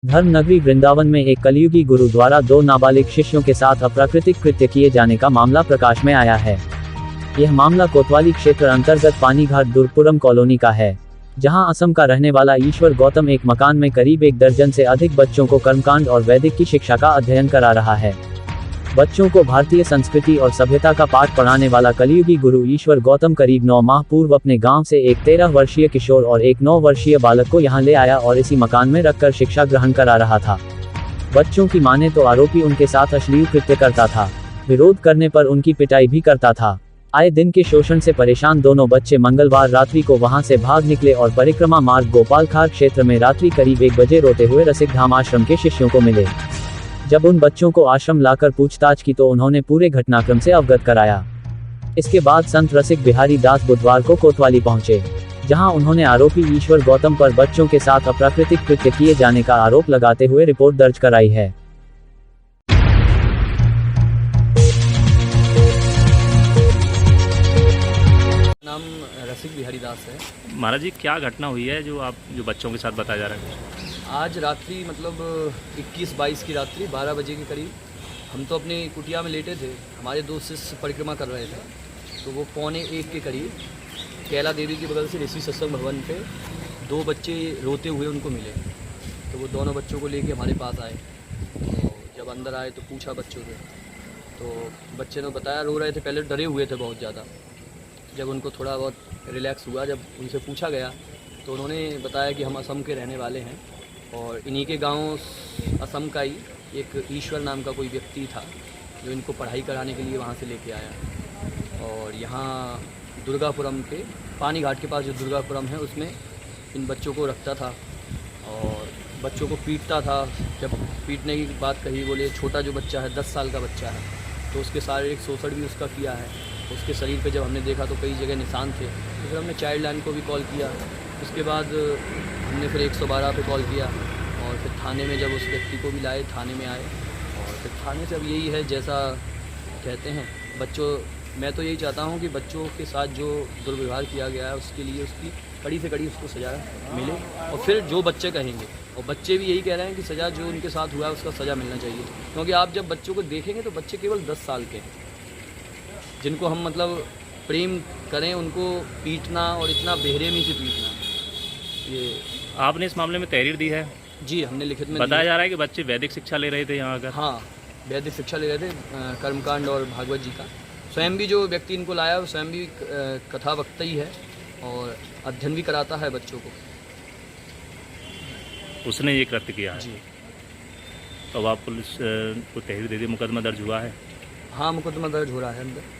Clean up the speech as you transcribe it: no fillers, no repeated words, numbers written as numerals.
धर्म नगरी वृंदावन में एक कलियुगी गुरु द्वारा 2 नाबालिग शिष्यों के साथ अप्राकृतिक कृत्य किए जाने का मामला प्रकाश में आया है। यह मामला कोतवाली क्षेत्र अंतर्गत पानीघाट दुर्गपुरम कॉलोनी का है, जहां असम का रहने वाला ईश्वर गौतम एक मकान में करीब 1 दर्जन से अधिक बच्चों को कर्मकांड और वैदिक की शिक्षा का अध्ययन करा रहा है। बच्चों को भारतीय संस्कृति और सभ्यता का पाठ पढ़ाने वाला कलियुगी गुरु ईश्वर गौतम करीब 9 माह पूर्व अपने गांव से एक 13 वर्षीय किशोर और एक 9 वर्षीय बालक को यहां ले आया और इसी मकान में रखकर शिक्षा ग्रहण करा रहा था। बच्चों की माने तो आरोपी उनके साथ अश्लील कृत्य करता था, विरोध करने पर उनकी पिटाई भी करता था। आए दिन के शोषण से परेशान दोनों बच्चे मंगलवार रात्रि को वहां से भाग निकले और परिक्रमा मार्ग गोपालखार क्षेत्र में रात्रि करीब 1 बजे रोते हुए रसिक धाम आश्रम के शिष्यों को मिले। जब उन बच्चों को आश्रम लाकर पूछताछ की तो उन्होंने पूरे घटनाक्रम से अवगत कराया। इसके बाद संत रसिक बिहारी दास बुधवार को कोतवाली पहुंचे, जहां उन्होंने आरोपी ईश्वर गौतम पर बच्चों के साथ अप्राकृतिक कृत्य किए जाने का आरोप लगाते हुए रिपोर्ट दर्ज कराई है। नाम रसिक बिहारी दास है। महाराज जी, क्या घटना हुई है जो बच्चों के साथ बताया जा रहा है? आज रात्रि मतलब 21-22 की रात्रि 12 बजे के करीब हम तो अपनी कुटिया में लेटे थे। हमारे 2 शिष्य परिक्रमा कर रहे थे, तो वो 12:45 के करीब कैला देवी के बगल से ऋषि सत्संग भवन पे 2 बच्चे रोते हुए उनको मिले। तो वो दोनों बच्चों को लेके हमारे पास आए। तो जब अंदर आए तो पूछा बच्चों से, तो बच्चे ने बताया रो रहे थे, पहले डरे हुए थे बहुत ज़्यादा। जब उनको थोड़ा बहुत रिलैक्स हुआ, जब उनसे पूछा गया तो उन्होंने बताया कि हम असम के रहने वाले हैं और इन्हीं के गांव असम का ही एक ईश्वर नाम का कोई व्यक्ति था जो इनको पढ़ाई कराने के लिए वहां से लेके आया। और यहाँ दुर्गापुरम के पानी घाट के पास जो दुर्गापुरम है उसमें इन बच्चों को रखता था और बच्चों को पीटता था। जब पीटने की बात कही, बोले छोटा जो बच्चा है 10 साल का बच्चा है, तो उसके शारीरिक शोषण भी उसका किया है। उसके शरीर पे जब हमने देखा तो कई जगह निशान थे। तो फिर हमने चाइल्ड लाइन को भी कॉल किया। उसके बाद हमने फिर 112 पे कॉल किया और फिर थाने में जब उस व्यक्ति को भी लाए, थाने में आए। और फिर थाने से अब यही है, जैसा कहते हैं बच्चों, मैं तो यही चाहता हूँ कि बच्चों के साथ जो दुर्व्यवहार किया गया है उसके लिए उसकी कड़ी से कड़ी उसको सज़ा मिले। और फिर जो बच्चे कहेंगे, और बच्चे भी यही कह रहे हैं कि सज़ा जो उनके साथ हुआ है उसका सज़ा मिलना चाहिए। क्योंकि आप जब बच्चों को देखेंगे तो बच्चे केवल 10 साल के हैं, जिनको हम मतलब प्रेम करें उनको पीटना और इतना बेरहमी से पीटना, ये आपने इस मामले में तहरीर दी है? जी, हमने लिखित में बताया जा रहा है कि बच्चे वैदिक शिक्षा ले रहे थे यहाँ आकर। हाँ, वैदिक शिक्षा ले रहे थे, कर्मकांड और भागवत जी का। स्वयं भी जो व्यक्ति इनको लाया वो स्वयं भी कथा वक्ता ही है और अध्ययन भी कराता है बच्चों को। उसने ये कृत्य किया है जी। तो अब आप पुलिस को तहरीर दे दी, मुकदमा दर्ज हुआ है? हाँ, मुकदमा दर्ज हो रहा है अंदर।